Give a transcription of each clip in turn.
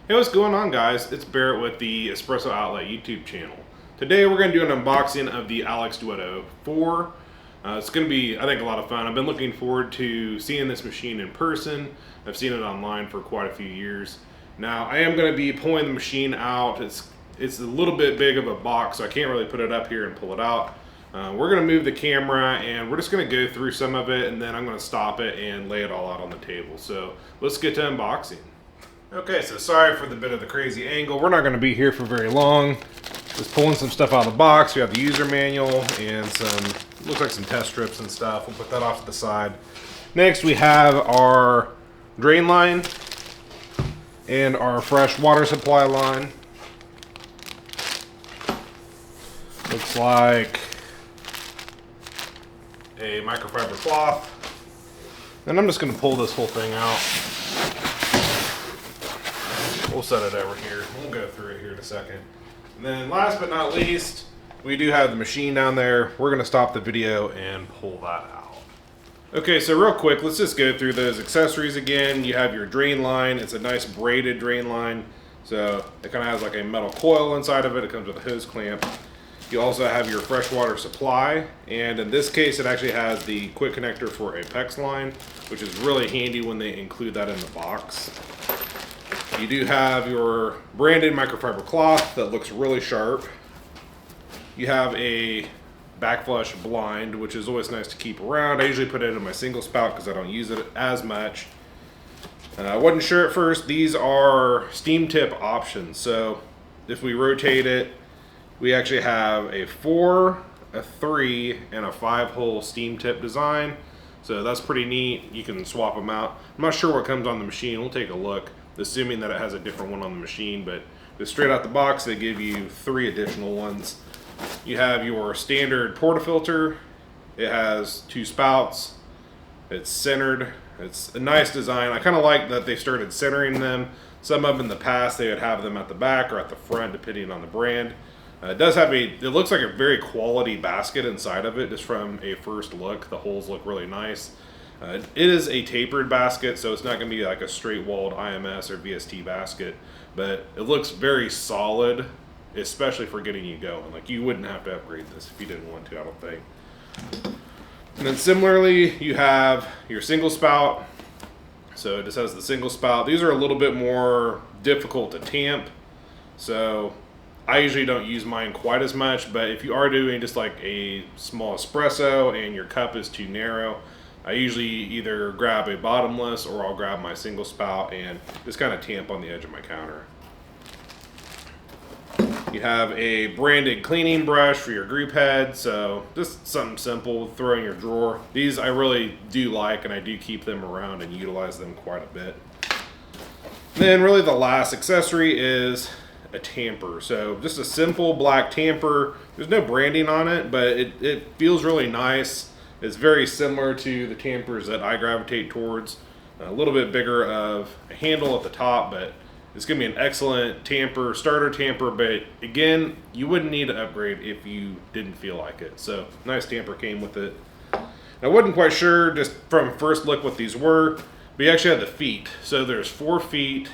Hey, what's going on, guys? It's Barrett with the Espresso Outlet YouTube channel. Today we're going to do an unboxing of the Duetto 4. It's going to be, I think, a lot of fun. I've been looking forward to seeing this machine in person. I've seen it online for quite a few years. Now, I am going to be pulling the machine out. It's a little bit big of a box, so I can't really put it up here and pull it out. We're going to move the camera and we're just going to go through some of it, and then I'm going to stop it and lay it all out on the table. So let's get to unboxing. Okay, so sorry for the bit of the crazy angle. We're not going to be here for very long. Just pulling some stuff out of the box. We have the user manual and some, looks like some test strips and stuff. We'll put that off to the side. Next, we have our drain line and our fresh water supply line. Looks like a microfiber cloth. And I'm just going to pull this whole thing out. We'll set it over here. We'll go through it here in a second. And then last but not least, we do have the machine down there. We're going to stop the video and pull that out. Okay, so real quick, let's just go through those accessories again. You have your drain line. It's a nice braided drain line. So it kind of has like a metal coil inside of it. It comes with a hose clamp. You also have your freshwater supply. And in this case, it actually has the quick connector for a PEX line, which is really handy when they include that in the box. You do have your branded microfiber cloth that looks really sharp. You have a backflush blind, which is always nice to keep around. I usually put it in my single spout because I don't use it as much. I wasn't sure at first. These are steam tip options. So if we rotate it, we actually have a 4, a 3, and a 5-hole steam tip design. So that's pretty neat. You can swap them out. I'm not sure what comes on the machine. We'll take a look, assuming that it has a different one on the machine, but just straight out the box, they give you 3 additional ones. You have your standard portafilter. It has 2 spouts. It's centered. It's a nice design. I kind of like that they started centering them. Some of them in the past, they would have them at the back or at the front, depending on the brand. It does have it looks like a very quality basket inside of it, just from a first look. The holes look really nice. It is a tapered basket, so it's not going to be like a straight walled IMS or VST basket, but it looks very solid, especially for getting you going. Like, you wouldn't have to upgrade this if you didn't want to, I don't think. And then similarly, you have your single spout. So it just has the single spout. These are a little bit more difficult to tamp, so I usually don't use mine quite as much, but if you are doing just like a small espresso and your cup is too narrow, I usually either grab a bottomless or I'll grab my single spout and just kind of tamp on the edge of my counter. You have a branded cleaning brush for your group head, so just something simple, throw in your drawer. These I really do like, and I do keep them around and utilize them quite a bit. Then really the last accessory is a tamper. So just a simple black tamper. There's no branding on it, but it feels really nice. It's very similar to the tampers that I gravitate towards. A little bit bigger of a handle at the top, but it's going to be an excellent tamper, starter tamper. But again, you wouldn't need to upgrade if you didn't feel like it. So nice tamper came with it. I wasn't quite sure just from first look what these were, but you actually had the feet. So there's 4 feet.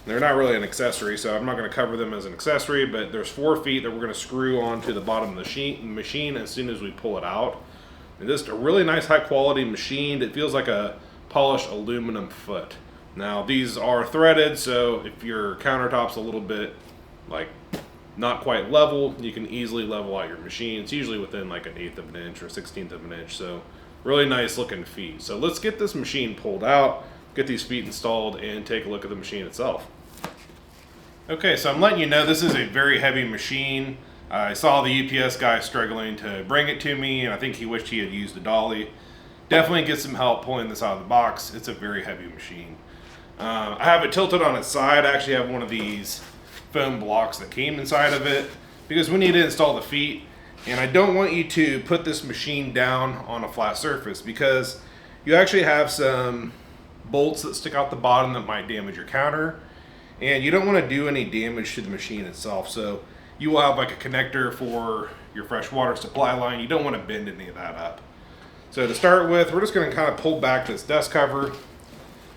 They're not really an accessory, so I'm not going to cover them as an accessory, but there's 4 feet that we're going to screw onto the bottom of the machine as soon as we pull it out. And just a really nice high quality machine. It feels like a polished aluminum foot. Now these are threaded, so if your countertop's a little bit like not quite level, you can easily level out your machine. It's usually within like 1/8 of an inch or 1/16 of an inch, so really nice looking feet. So let's get this machine pulled out, get these feet installed, and take a look at the machine itself. Okay, so I'm letting you know this is a very heavy machine. I saw the UPS guy struggling to bring it to me, and I think he wished he had used a dolly. Definitely get some help pulling this out of the box. It's a very heavy machine. I have it tilted on its side. I actually have one of these foam blocks that came inside of it because we need to install the feet, and I don't want you to put this machine down on a flat surface because you actually have some bolts that stick out the bottom that might damage your counter, and you don't want to do any damage to the machine itself. So you will have like a connector for your fresh water supply line. You don't want to bend any of that up. So to start with, we're just going to kind of pull back this dust cover.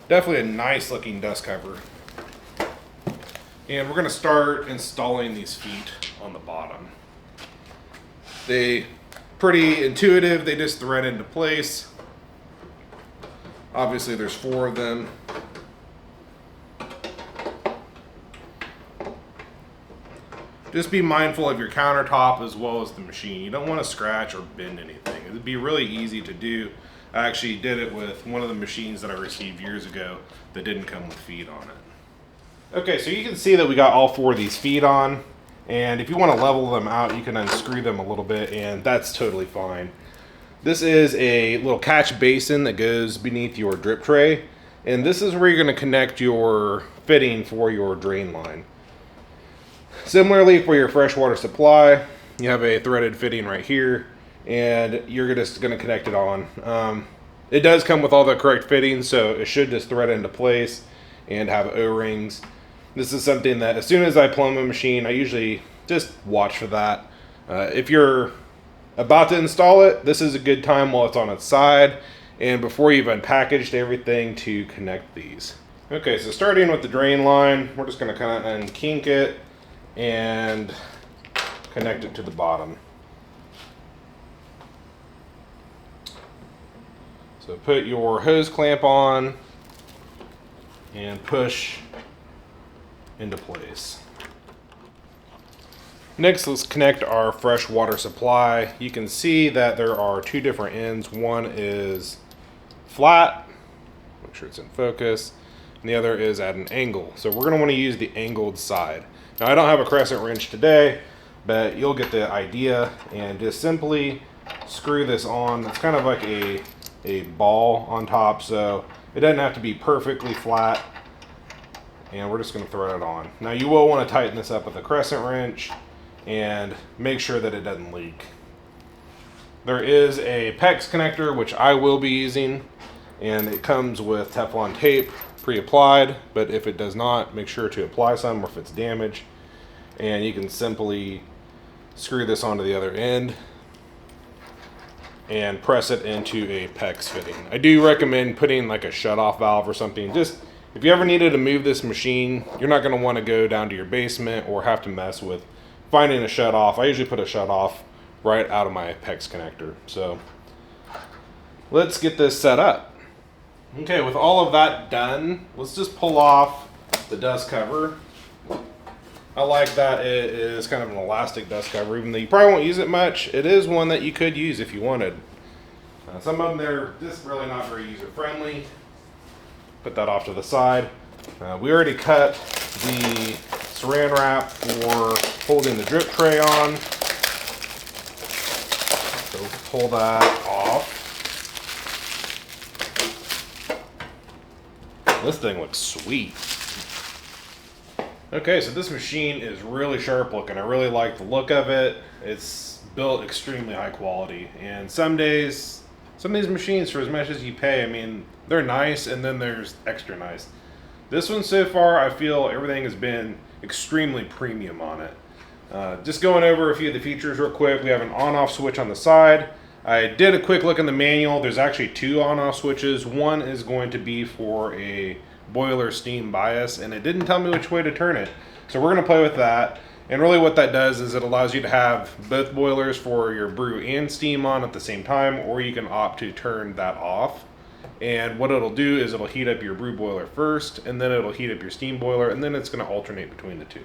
Definitely a nice looking dust cover. And we're going to start installing these feet on the bottom. They pretty intuitive, they just thread into place. Obviously there's 4 of them. Just be mindful of your countertop as well as the machine. You don't want to scratch or bend anything. It'd be really easy to do. I actually did it with one of the machines that I received years ago that didn't come with feet on it. Okay, so you can see that we got all 4 of these feet on, and if you want to level them out, you can unscrew them a little bit, and that's totally fine. This is a little catch basin that goes beneath your drip tray, and this is where you're going to connect your fitting for your drain line. Similarly, for your freshwater supply, you have a threaded fitting right here, and you're just going to connect it on. It does come with all the correct fittings, so it should just thread into place and have O-rings. This is something that as soon as I plumb a machine, I usually just watch for that. If you're about to install it, this is a good time while it's on its side and before you've unpackaged everything to connect these. Okay, so starting with the drain line, we're just going to kind of unkink it and connect it to the bottom. So put your hose clamp on and push into place. Next, let's connect our fresh water supply. You can see that there are 2 different ends. One is flat, make sure it's in focus, and the other is at an angle. So we're going to want to use the angled side. Now I don't have a crescent wrench today, but you'll get the idea, and just simply screw this on. It's kind of like a ball on top, so it doesn't have to be perfectly flat, and we're just going to thread it on. Now you will want to tighten this up with a crescent wrench and make sure that it doesn't leak. There is a PEX connector, which I will be using, and it comes with Teflon tape pre-applied, but if it does not, make sure to apply some or if it's damaged, and you can simply screw this onto the other end and press it into a PEX fitting. I do recommend putting like a shut-off valve or something. Just if you ever needed to move this machine, you're not going to want to go down to your basement or have to mess with finding a shut-off. I usually put a shut-off right out of my PEX connector. So let's get this set up. Okay, with all of that done, let's just pull off the dust cover. I like that it is kind of an elastic dust cover, even though you probably won't use it much. It is one that you could use if you wanted. Some of them, they're just really not very user-friendly. Put that off to the side. We already cut the saran wrap for holding the drip tray on. So pull that off. This thing looks sweet. Okay, so this machine is really sharp looking. I really like the look of it. It's built extremely high quality. And some days, some of these machines, for as much as you pay, I mean, they're nice, and then there's extra nice. This one so far, I feel everything has been extremely premium on it. Just going over a few of the features real quick. We have an on-off switch on the side. I did a quick look in the manual. There's actually 2 on-off switches. One is going to be for a boiler steam bias, and it didn't tell me which way to turn it. So we're going to play with that. And really what that does is it allows you to have both boilers for your brew and steam on at the same time, or you can opt to turn that off. And what it'll do is it'll heat up your brew boiler first, and then it'll heat up your steam boiler, and then it's going to alternate between the 2.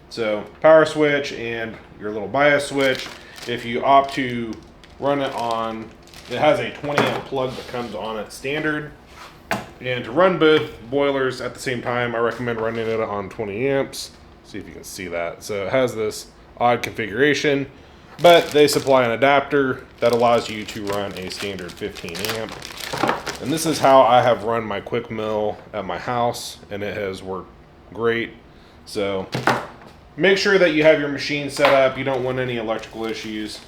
So power switch and your little bias switch. If you opt to run it on, it has a 20 amp plug that comes on it standard. And to run both boilers at the same time, I recommend running it on 20 amps. See if you can see that. So it has this odd configuration, but they supply an adapter that allows you to run a standard 15 amp. And this is how I have run my quick mill at my house, and it has worked great. So make sure that you have your machine set up. You don't want any electrical issues.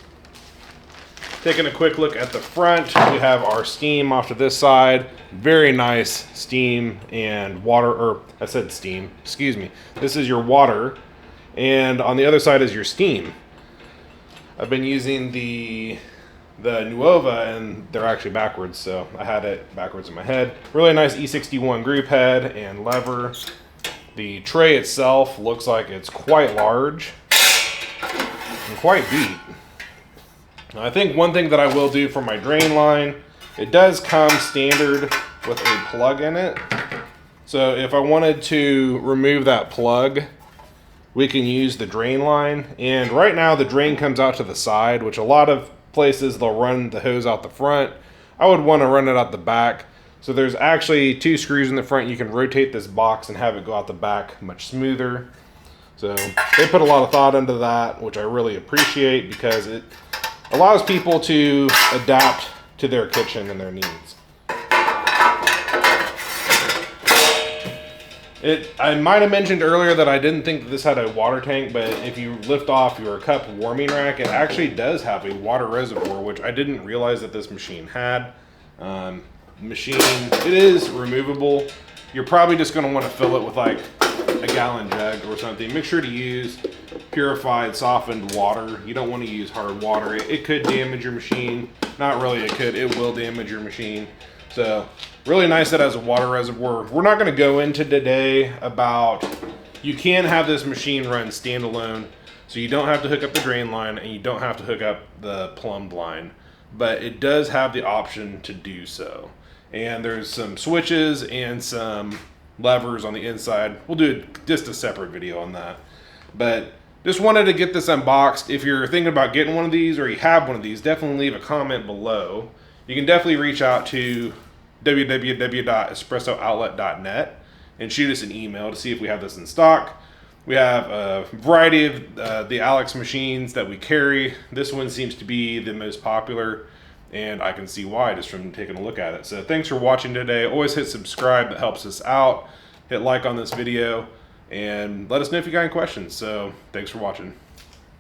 Taking a quick look at the front, we have our steam off to this side. Very nice steam and water, or I said steam, excuse me. This is your water, and on the other side is your steam. I've been using the Nuova, and they're actually backwards, so I had it backwards in my head. Really nice E61 group head and lever. The tray itself looks like it's quite large and quite deep. I think one thing that I will do for my drain line, it does come standard with a plug in it. So if I wanted to remove that plug, we can use the drain line. And right now the drain comes out to the side, which a lot of places they'll run the hose out the front. I would want to run it out the back. So there's actually 2 screws in the front. You can rotate this box and have it go out the back much smoother. So they put a lot of thought into that, which I really appreciate because it allows people to adapt to their kitchen and their needs. I might have mentioned earlier that I didn't think that this had a water tank, but if you lift off your cup warming rack, it actually does have a water reservoir, which I didn't realize that this machine had. It is removable. You're probably just going to want to fill it with like a gallon jug or something. Make sure to use purified, softened water. You don't want to use hard water. It could damage your machine. Not really, it will damage your machine. So really nice that it has a water reservoir. We're not going to go into today about, you can have this machine run standalone, so you don't have to hook up the drain line and you don't have to hook up the plumbed line, but it does have the option to do so. And there's some switches and some levers on the inside. We'll do just a separate video on that. But just wanted to get this unboxed. If you're thinking about getting one of these or you have one of these, definitely leave a comment below. You can definitely reach out to www.espressooutlet.net and shoot us an email to see if we have this in stock. We have a variety of the Alex machines that we carry. This one seems to be the most popular, and I can see why just from taking a look at it. So thanks for watching today. Always hit subscribe, that helps us out. Hit like on this video and let us know if you got any questions. So thanks for watching.